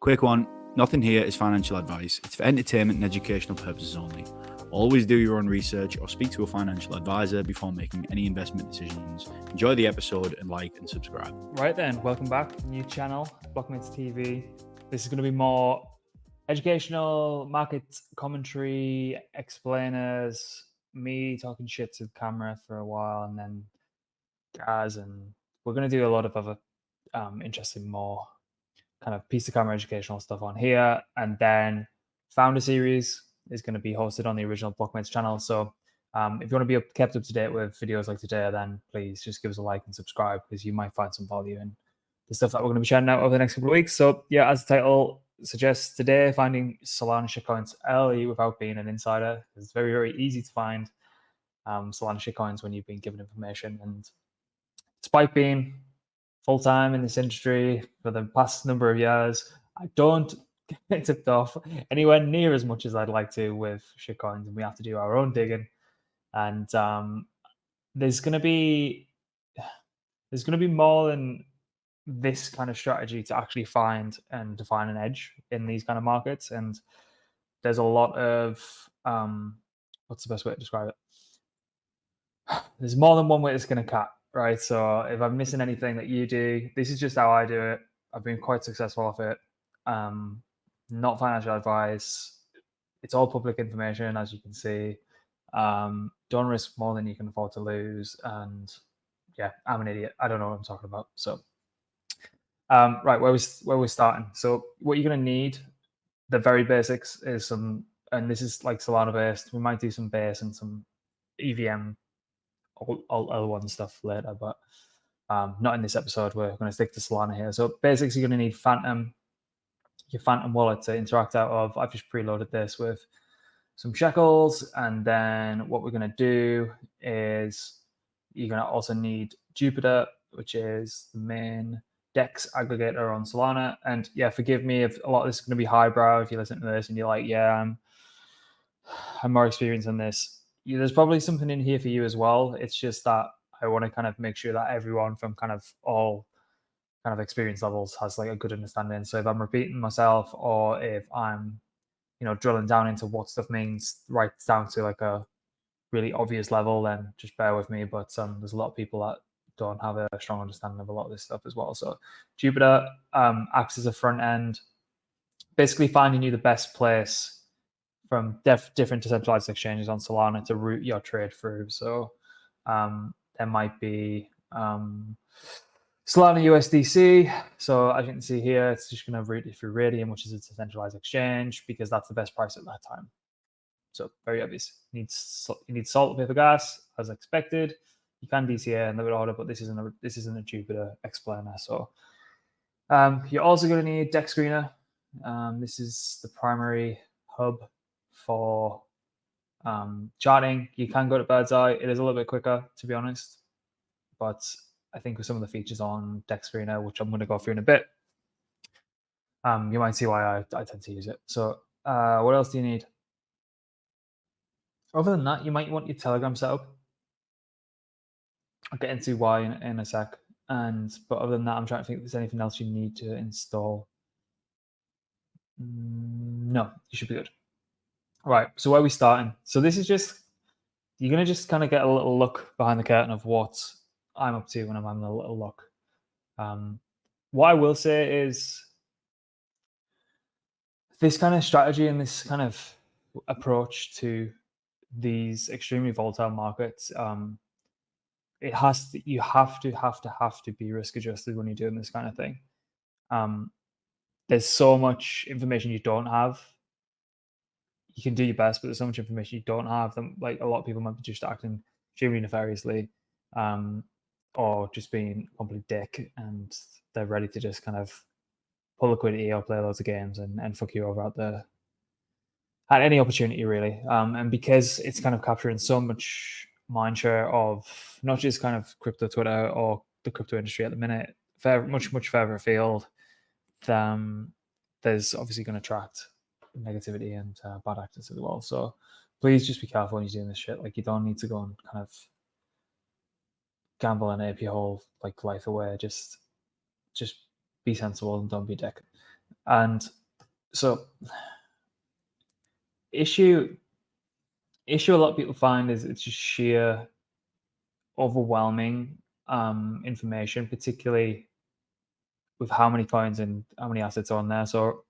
Quick one, nothing here is financial advice. It's for entertainment and educational purposes only. Always do your own research or speak to a financial advisor before making any investment decisions. Enjoy the episode and like and subscribe. Right then, welcome back. New channel, Blockmates TV. This is going to be more educational, market commentary, explainers, me talking shit to the camera for a while, and then guys, and we're going to do a lot of other interesting, more kind of piece of camera educational stuff on here. And then Founder Series is going to be hosted on the original Blockmates channel. So if you want to be kept up to date with videos like today, then please just give us a like and subscribe, because you might find some value in the stuff that we're going to be sharing out over the next couple of weeks. So yeah, as the title suggests, today finding Solana shitcoins early without being an insider. It's very, very easy to find Solana shitcoins when you've been given information. And despite being full-time in this industry for the past number of years, I don't get tipped off anywhere near as much as I'd like to with shitcoins, and we have to do our own digging. And there's going to be more than this kind of strategy to actually find and define an edge in these kind of markets. And there's a lot of what's the best way to describe it? There's more than one way to skin a cat, right? So if I'm missing anything that you do, this is just how I do it. I've been quite successful off it. Not financial advice. It's all public information, as you can see. Don't risk more than you can afford to lose. And yeah, I'm an idiot. I don't know what I'm talking about. So right, where we're starting. So what you're going to need, the very basics, is some, and this is like Solana based. We might do some base and some EVM, all other one stuff later, but not in this episode. We're going to stick to Solana here. So basics, you're going to need Phantom, your Phantom wallet to interact out of. I've just preloaded this with some shekels, and then what we're going to do is you're going to also need Jupiter, which is the main DEX aggregator on Solana. And yeah, forgive me if a lot of this is going to be highbrow. If you listen to this and you're like, yeah, I'm more experienced in this, there's probably something in here for you as well. It's just that I want to kind of make sure that everyone from kind of all kind of experience levels has like a good understanding. So if I'm repeating myself, or if I'm, drilling down into what stuff means right down to like a really obvious level, then just bear with me. But there's a lot of people that don't have a strong understanding of a lot of this stuff as well. So Jupiter acts as a front end, basically finding you the best place from different decentralized exchanges on Solana to route your trade through. So there might be Solana USDC. So as you can see here, it's just going to route it through Radium, which is a decentralized exchange, because that's the best price at that time. So very obvious. You need salt, paper, gas, as expected. You can DCA in the order, but this isn't a Jupiter explainer. So you're also going to need Dex Screener. This is the primary hub for charting. You can go to Birdseye. It is a little bit quicker, to be honest, but I think with some of the features on Dex Screener, which I'm going to go through in a bit, you might see why I tend to use it. So what else do you need? Other than that, you might want your Telegram setup. I'll get into why in a sec. But other than that, I'm trying to think if there's anything else you need to install. No, you should be good. Right, so where are we starting? So this is just, you're going to just kind of get a little look behind the curtain of what I'm up to when I'm having a little look. What I will say is this kind of strategy and this kind of approach to these extremely volatile markets, you have to be risk adjusted when you're doing this kind of thing. There's so much information you don't have. You can do your best, but there's so much information you don't have. That, like, a lot of people might be just acting extremely nefariously, or just being a complete dick, and they're ready to just kind of pull liquidity or play loads of games and fuck you over at any opportunity, really. And because it's kind of capturing so much mindshare of not just kind of crypto Twitter or the crypto industry at the minute, much further afield, there's obviously going to attract negativity and bad actors as well. So please just be careful when you're doing this shit. Like, you don't need to go and kind of gamble and ape your whole like life away. Just be sensible and don't be a dick. And so issue a lot of people find is it's just sheer overwhelming information, particularly with how many coins and how many assets are on there. So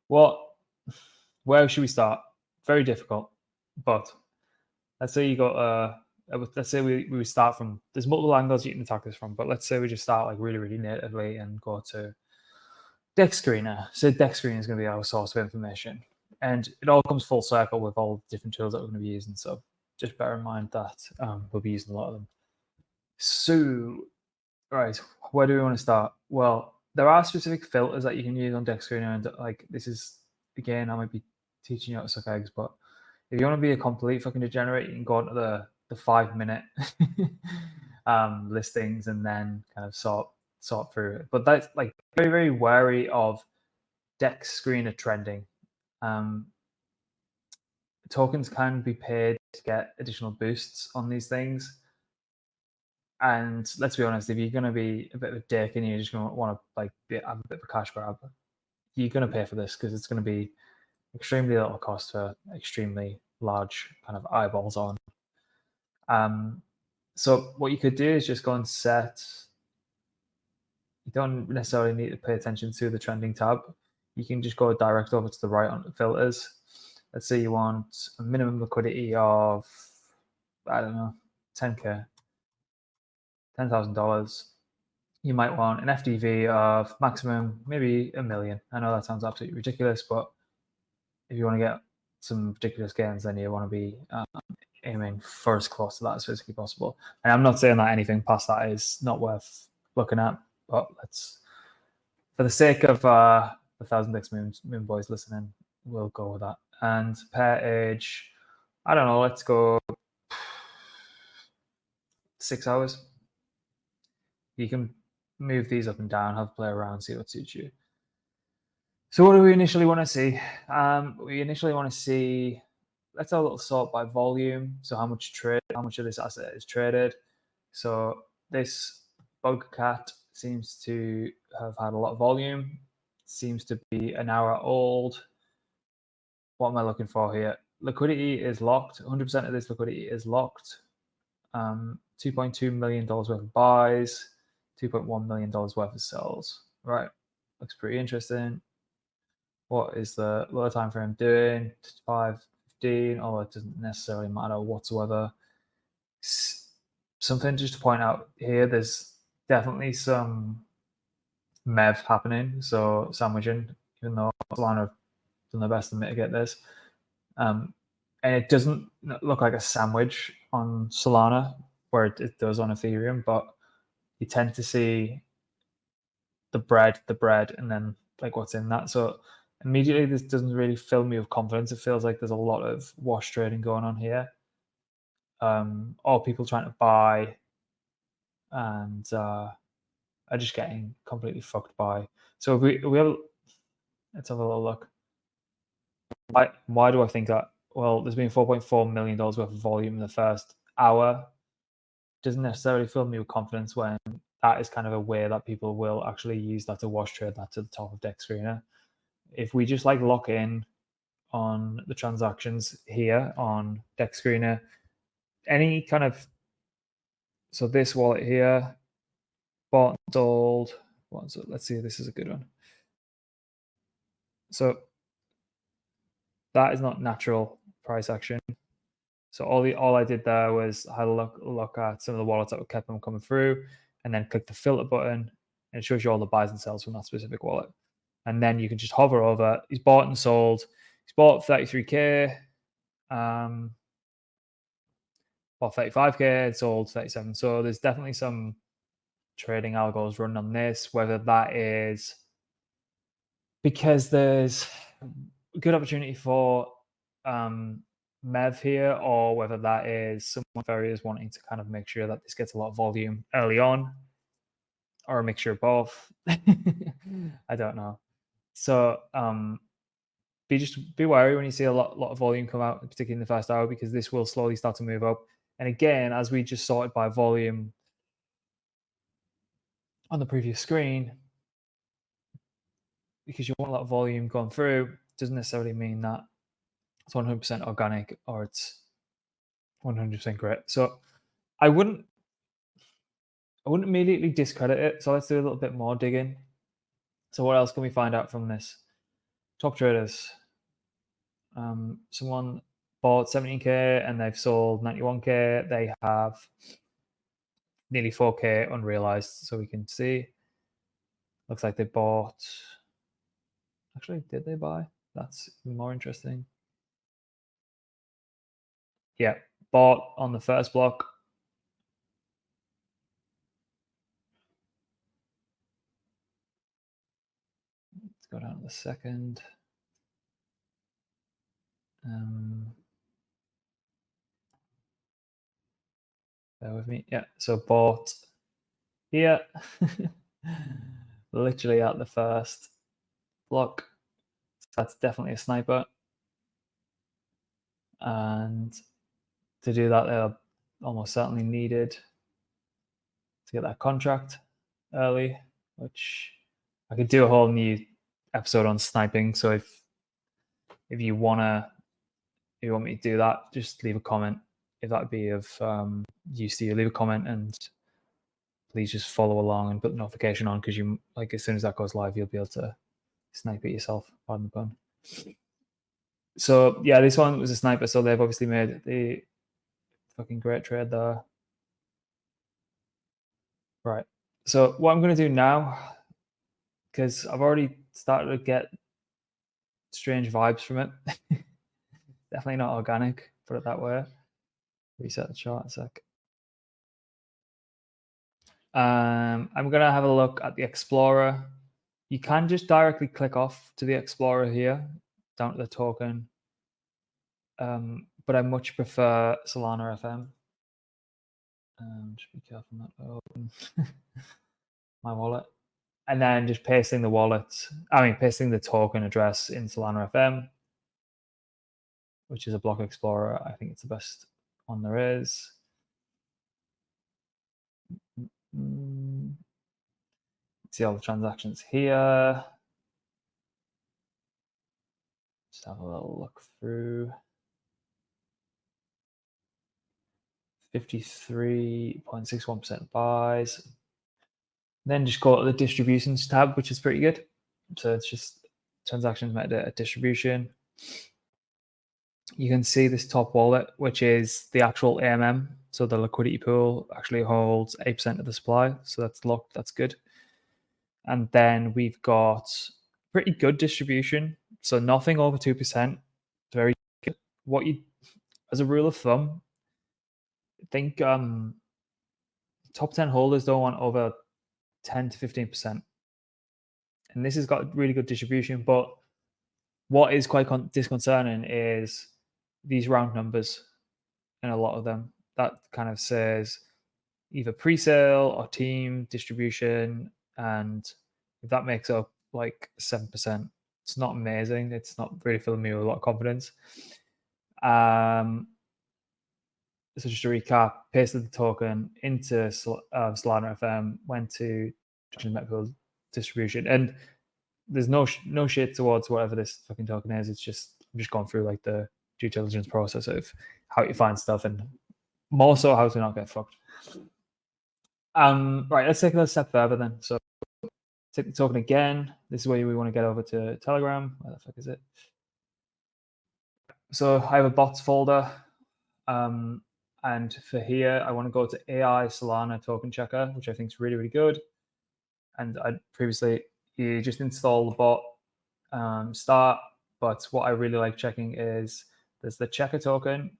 where should we start? Very difficult, but let's say you got let's say we start from, there's multiple angles you can attack this from, but let's say we just start like really natively and go to Dex Screener. So Dex Screener is going to be our source of information, and it all comes full circle with all the different tools that we're going to be using. So just bear in mind that we'll be using a lot of them. So, right, where do we want to start? Well, there are specific filters that you can use on Dex Screener, and like this is, again, I might be teaching you how to suck eggs, but if you want to be a complete fucking degenerate, you can go into the 5-minute listings and then kind of sort through it. But that's like very wary of Dex Screener trending. Tokens can be paid to get additional boosts on these things. And let's be honest, if you're going to be a bit of a dick and you're just going to want to like have a bit of a cash grab, you're going to pay for this because it's going to be extremely little cost for extremely large kind of eyeballs on. So what you could do is just go and set, you don't necessarily need to pay attention to the trending tab. You can just go direct over to the right on the filters. Let's say you want a minimum liquidity of, I don't know, 10K, $10,000. You might want an FDV of maximum, maybe $1 million. I know that sounds absolutely ridiculous, but if you want to get some ridiculous gains, then you want to be aiming for as close to that as physically possible. And I'm not saying that anything past that is not worth looking at, but let's, for the sake of the 1000x moon boys listening, we'll go with that. And pair age, I don't know, let's go 6 hours. You can move these up and down, have a play around, see what suits you. So what do we initially want to see? We initially want to see, let's have a little sort by volume. So how much of this asset is traded. So this bug cat seems to have had a lot of volume. Seems to be an hour old. What am I looking for here? Liquidity is locked. 100% of this liquidity is locked. $2.2 million worth of buys, $2.1 million worth of sells. Right, looks pretty interesting. What is the lower time frame doing? 5:15. Oh, it doesn't necessarily matter whatsoever. Something just to point out here, there's definitely some MEV happening, so sandwiching, even though Solana have done their best to mitigate this. And it doesn't look like a sandwich on Solana where it does on Ethereum, but you tend to see the bread, and then like what's in that. So immediately this doesn't really fill me with confidence. It feels like there's a lot of wash trading going on here. Or people trying to buy and are just getting completely fucked by. So if we have, let's have a little look. Why do I think that? Well, there's been $4.4 million worth of volume in the first hour. Doesn't necessarily fill me with confidence when that is kind of a way that people will actually use that to wash trade that to the top of Dex Screener. If we just like lock in on the transactions here on Dex Screener, any kind of, so this wallet here, bought and sold. So let's see, this is a good one. So that is not natural price action. So all I did there was I had a look at some of the wallets that kept them coming through, and then click the filter button, and it shows you all the buys and sells from that specific wallet. And then you can just hover over. He's bought and sold. He's bought 33K, bought 35K, and sold 37. So there's definitely some trading algos running on this. Whether that is because there's a good opportunity for MEV here, or whether that is someone very is wanting to kind of make sure that this gets a lot of volume early on, or a mixture of both. I don't know. So be wary when you see a lot of volume come out, particularly in the first hour, because this will slowly start to move up. And again, as we just sorted by volume on the previous screen, because you want a lot of volume going through doesn't necessarily mean that it's 100% organic or it's 100% great. So I wouldn't immediately discredit it. So let's do a little bit more digging. So what else can we find out from this? Top traders. Someone bought 17k and they've sold 91k. They have nearly 4k unrealized. So we can see. Looks like they bought. Actually, did they buy? That's even more interesting. Yeah, bought on the first block. Let's go down to the second. Bear with me. Yeah, so bought here, literally at the first block. That's definitely a sniper. And to do that, they're almost certainly needed to get that contract early, which I could do a whole new episode on sniping. So if you want me to do that, just leave a comment. If that would be of use to you, leave a comment and please just follow along and put the notification on, because you, like, as soon as that goes live, you'll be able to snipe it yourself. Pardon the pun. So yeah, this one was a sniper, so they've obviously made the fucking great trade there. Right. So what I'm going to do now, because I've already started to get strange vibes from it. Definitely not organic, put it that way. Reset the chart a sec. I'm going to have a look at the Explorer. You can just directly click off to the Explorer here, down to the token. But I much prefer Solana FM. Just be careful not to open my wallet. And then just pasting the token address in Solana FM, which is a block explorer. I think it's the best one there is. See all the transactions here. Just have a little look through. 53.61% buys. Then just go to the distributions tab, which is pretty good. So it's just transactions metadata distribution. You can see this top wallet, which is the actual AMM. So the liquidity pool actually holds 8% of the supply. So that's locked. That's good. And then we've got pretty good distribution. So nothing over 2%. Very good. What you, as a rule of thumb, think top 10 holders don't want over 10 to 15%. And this has got really good distribution. But what is quite disconcerting is these round numbers in a lot of them. That kind of says either pre-sale or team distribution. And if that makes up like 7%, it's not amazing. It's not really filling me with a lot of confidence. So just to recap, pasted the token into Solana FM, went to Memecoin distribution, and there's no shit towards whatever this fucking token is. It's just, I'm just going through like the due diligence process of how you find stuff, and more so how to not get fucked. Right, let's take a little step further then. So take the token again. This is where we want to get over to Telegram. Where the fuck is it? So I have a bots folder. And for here, I want to go to AI Solana token checker, which I think is really, really good. And you just install the bot, start. But what I really like checking is there's the checker token,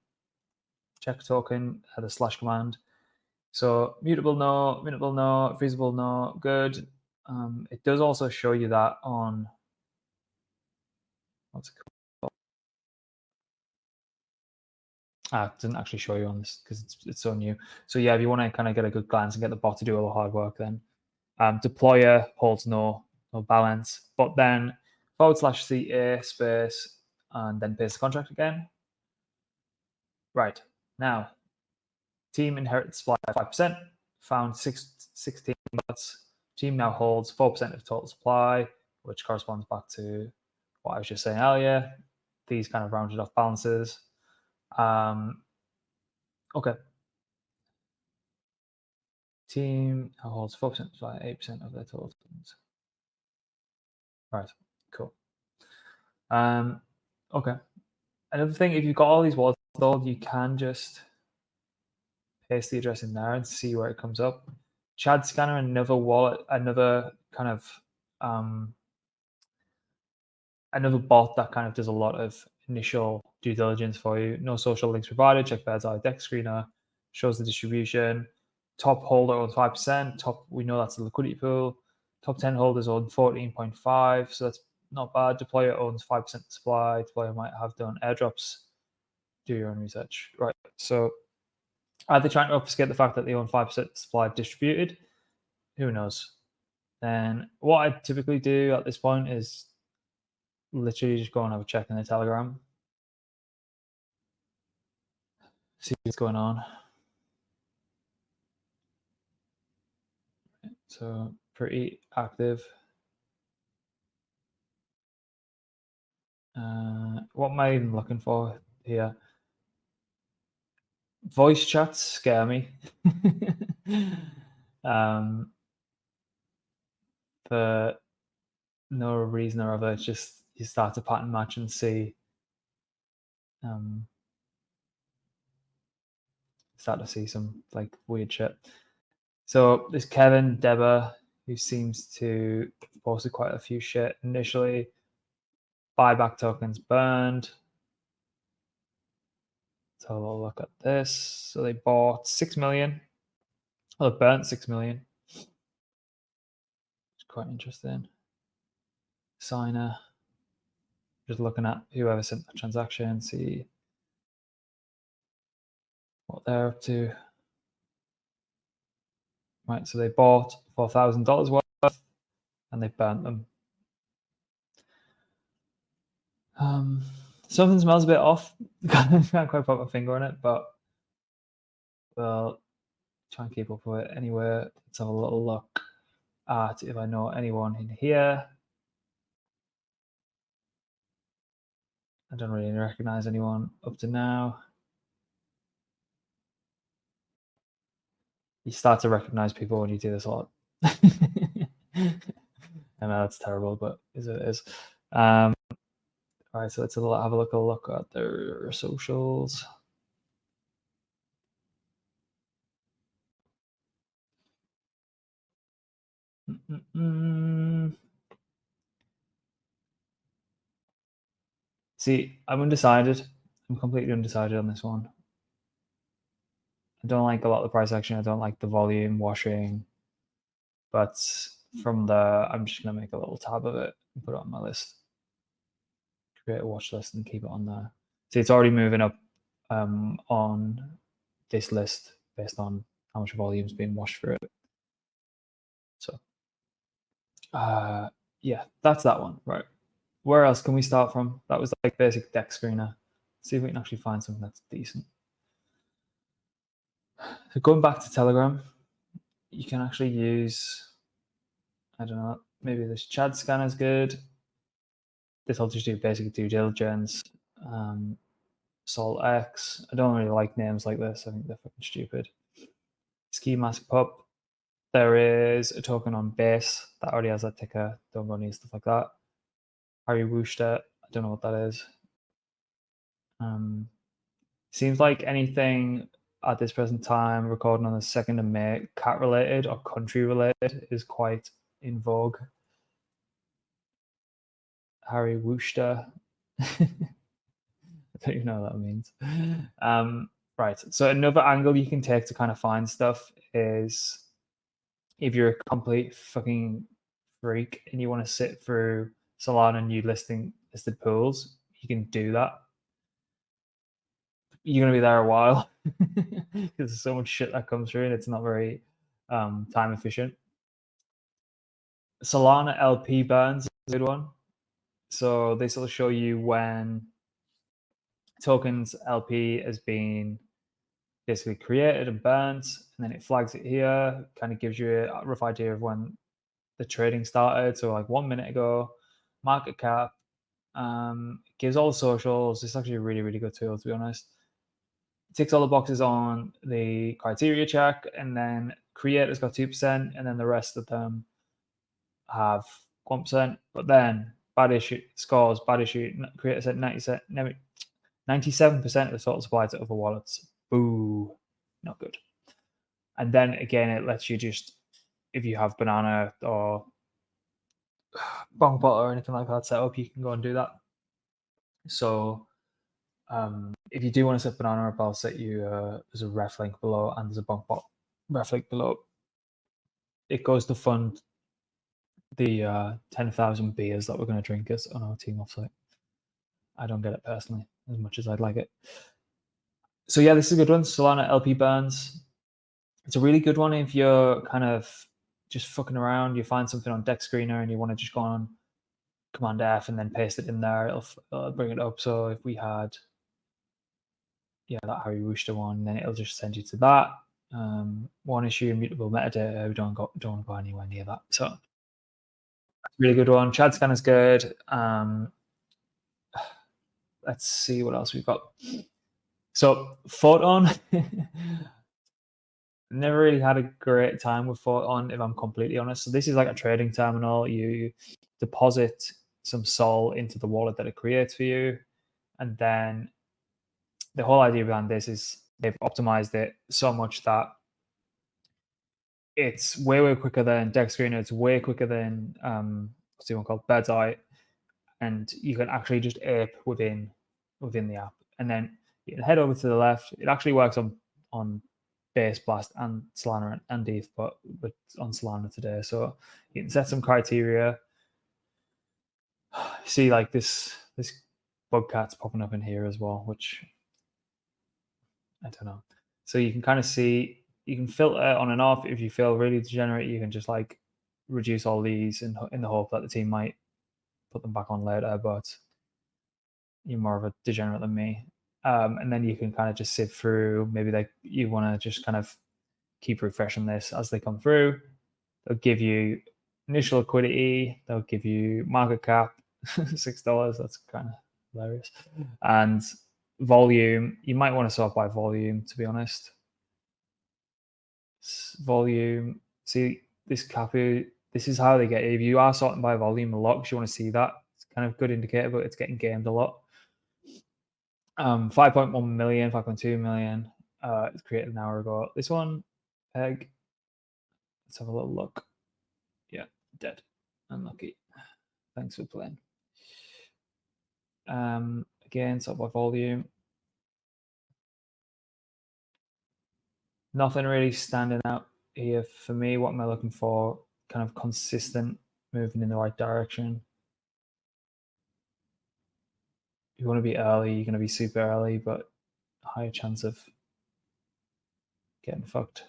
the slash command. So mutable no, feasible no, good. It does also show you that on, what's it called? It doesn't actually show you on this because it's so new. So yeah, if you want to kind of get a good glance and get the bot to do all the hard work, then deployer holds no balance, but then /CA space and then paste the contract again. Right, now team inherited supply at 5%, found 16 bots. Team now holds 4% of total supply. which corresponds back to what I was just saying earlier. These kind of rounded off balances. Okay. Team holds 4% by 8% of their total tokens. Right, cool. Okay. Another thing, if you've got all these wallets installed, you can just paste the address in there and see where it comes up. Chad Scanner, another wallet, another kind of another bot that kind of does a lot of initial due diligence for you. No social links provided. Check Bird's Eye Deck Screener, shows the distribution. Top holder owns 5%. Top, we know that's the liquidity pool. Top 10 holders own 14.5, so that's not bad. Deployer owns 5% supply. Deployer might have done airdrops. Do your own research. Right. So are they trying to obfuscate the fact that they own 5% supply distributed? Who knows? Then what I typically do at this point is literally just go and have a check in the Telegram. See what's going on. So pretty active. What am I even looking for here? Voice chats scare me. For no reason or other. It's just you start to pattern match and see. Start to see some like weird shit. So there's Kevin Deber, who seems to posted quite a few shit initially. Buyback tokens burned. Let's have a little look at this. So they bought 6 million. Well, they burnt 6 million. It's quite interesting. Signer. Just looking at whoever sent the transaction, see what they're up to. Right, so they bought $4,000 worth and they burnt them. Something smells a bit off. Can't quite put my finger on it, but we'll try and keep up with it anyway. Let's have a little look at if I know anyone in here. I don't really recognize anyone up to now. You start to recognize people when you do this a lot. I know that's terrible, but it is. All right, so let's have a look at their socials. See, I'm undecided. I'm completely undecided on this one. I don't like a lot of the price action. I don't like the volume washing. But from there, I'm just going to make a little tab of it and put it on my list. Create a watch list and keep it on there. See, it's already moving up on this list based on how much volume's being washed through it. So, yeah, that's that one. Right. Where else can we start from? That was like basic deck screener. See if we can actually find something that's decent. So going back to Telegram, you can actually use, I don't know, maybe this Chad scanner is good. This will just do basic due diligence. Sol X. I don't really like names like this. I think they're fucking stupid. Ski Mask Pup. There is a token on base that already has that ticker. Don't go need stuff like that. Harry Wooster. I don't know what that is. Seems like anything at this present time, recording on the 2nd of May, cat related or country related is quite in vogue. Harry Wooster. I don't even know what that means. Right. So another angle you can take to kind of find stuff is if you're a complete fucking freak and you want to sit through Solana new listed pools, you can do that. You're going to be there a while because there's so much shit that comes through and it's not very time efficient. Solana LP burns is a good one. So this will show you when tokens LP has been basically created and burnt, and then it flags it here, kind of gives you a rough idea of when the trading started. So like 1 minute ago, market cap, gives all the socials. It's actually a really, really good tool, to be honest. It ticks all the boxes on the criteria check, and then creators got 2%, and then the rest of them have 1%. But then bad issue scores, bad issue. Creator said 97% of the total supply to other wallets. Boo, not good. And then again, it lets you just, if you have Banana or Bonkbot or anything like that set up, you can go and do that. So if you do want to set Banana up, I'll set you, there's a ref link below and there's a Bonkbot ref link below. It goes to fund the 10,000 beers that we're going to drink us on our team offsite. I don't get it personally as much as I'd like it. So yeah, this is a good one. Solana LP burns. It's a really good one if you're kind of just fucking around. You find something on Deck Screener and you want to just go on Command F and then paste it in there. It'll bring it up. So if we had, that Harry Rooster one, then it'll just send you to that. One issue, immutable metadata. We don't want to go anywhere near that. So really good one. Chad Scan is good. Let's see what else we've got. So phon. Never really had a great time with phon, if I'm completely honest. So this is like a trading terminal. You deposit some SOL into the wallet that it creates for you, and then the whole idea behind this is they've optimized it so much that it's way quicker than Deck Screener. It's way quicker than what's the one called, Bird's Eye, and you can actually just ape within the app. And then you can head over to the left. It actually works on Base, Blast, and Solana and ETH, but on Solana today. So you can set some criteria. See, like this bug cat's popping up in here as well, which I don't know. So you can kind of see, you can filter on and off. If you feel really degenerate, you can just like reduce all these in the hope that the team might put them back on later, but you're more of a degenerate than me. And then you can kind of just sift through. Maybe you want to just kind of keep refreshing this as they come through. They'll give you initial liquidity. They'll give you market cap, $6. That's kind of hilarious. And volume. You might want to sort by volume, to be honest. Volume. See this Capu. This is how they get it. If you are sorting by volume a lot, because you want to see that, it's kind of a good indicator, but it's getting gamed a lot. 5.1 million, 5.2 million. It's created an hour ago. This one, Peg. Let's have a little look. Yeah, dead. Unlucky. Thanks for playing. Again, sort by volume. Nothing really standing out here for me. What am I looking for? Kind of consistent, moving in the right direction. You want to be early, you're going to be super early, but higher chance of getting fucked.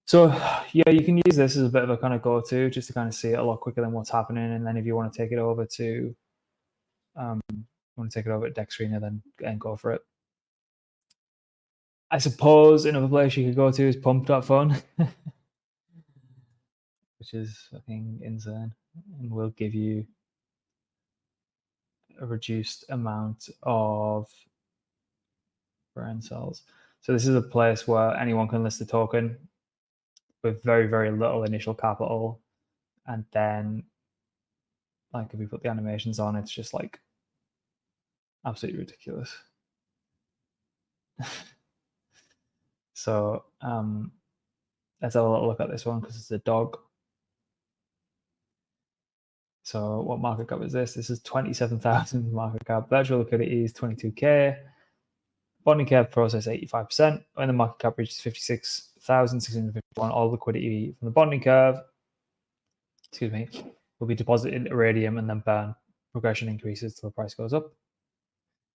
So yeah, you can use this as a bit of a kind of go-to, just to kind of see it a lot quicker than what's happening. And then if you want to take it over to Deck Screener, then go for it. I suppose another place you could go to is pump.phon, which is fucking insane, and will give you a reduced amount of brand cells. So this is a place where anyone can list a token with very, very little initial capital. And then, like, if we put the animations on, it's just like absolutely ridiculous. So let's have a little look at this one because it's a dog. So what market cap is this? This is 27,000 market cap. Virtual liquidity is 22K. Bonding curve process 85%. When the market cap reaches 56,651, all liquidity from the bonding curve, will be deposited into Iridium and then burn. Progression increases till the price goes up.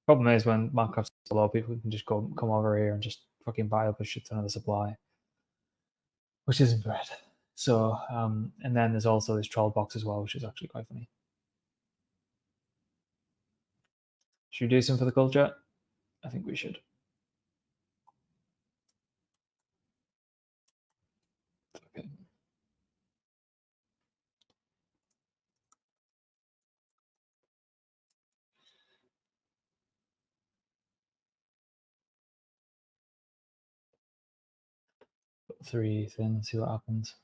Problem is, when market cap's low, people can just come over here and just fucking buy up a shit ton of the supply, which isn't great. So, and then there's also this troll box as well, which is actually quite funny. Should we do some for the culture? I think we should. Okay. 3 ETH in, see what happens.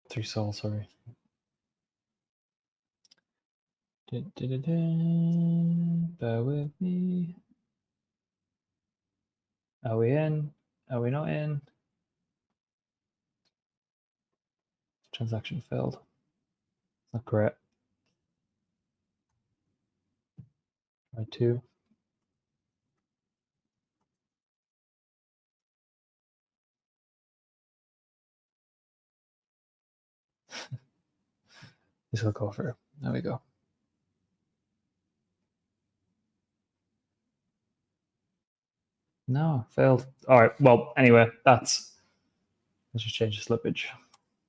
3 Sol, sorry. Bear with me. Are we in? Are we not in? Transaction failed. Not great. Try 2. This will go through. There we go. No, failed. All right. Well, anyway, let's just change the slippage.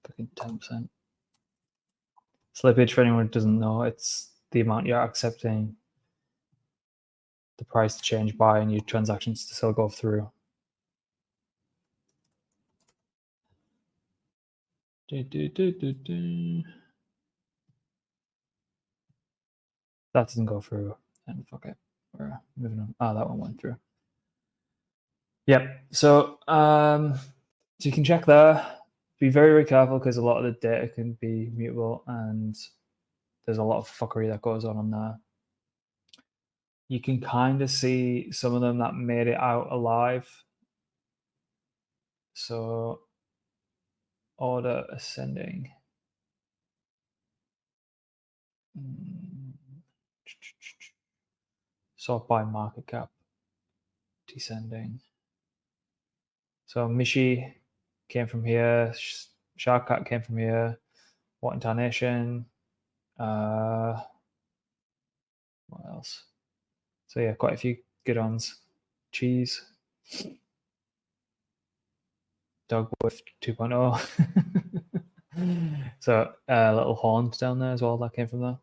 Fucking 10%. Slippage, for anyone who doesn't know, it's the amount you're accepting the price to change by and your transactions to still go through. That doesn't go through, and fuck it. We're moving on. Ah, that one went through. Yep. So you can check there. Be very, very careful because a lot of the data can be mutable and there's a lot of fuckery that goes on there. You can kind of see some of them that made it out alive. So order ascending. Sort by market cap. Descending. So Mishi came from here. Shark Cat came from here. What Incarnation? What else? So yeah, quite a few good ones. Cheese. Dogwolf 2.0. So little horns down there as well. That came from there.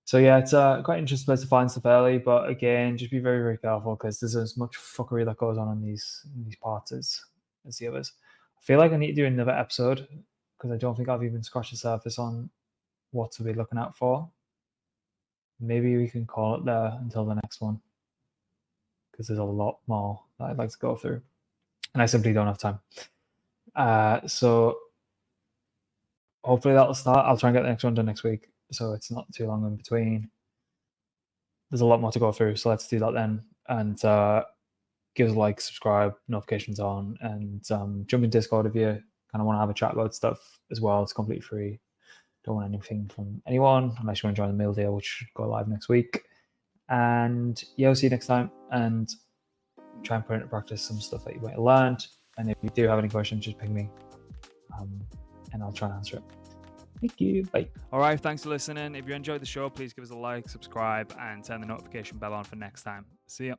So yeah, it's quite interesting place to find stuff early, but again, just be very, very careful because there's as much fuckery that goes on in these parts as the others. I feel like I need to do another episode because I don't think I've even scratched the surface on what to be looking out for. Maybe we can call it there until the next one because there's a lot more that I'd like to go through, and I simply don't have time. So hopefully that'll start. I'll try and get the next one done next week, so it's not too long in between. There's a lot more to go through, so let's do that then. And give us a like, subscribe, notifications on, and jump in Discord if you kind of want to have a chat about stuff as well. It's completely free. Don't want anything from anyone unless you want to join the meal deal, which should go live next week. And yeah, I'll see you next time and try and put into practice some stuff that you might have learned. And if you do have any questions, just ping me and I'll try and answer it. Thank you. Bye. All right. Thanks for listening. If you enjoyed the show, please give us a like, subscribe, and turn the notification bell on for next time. See ya.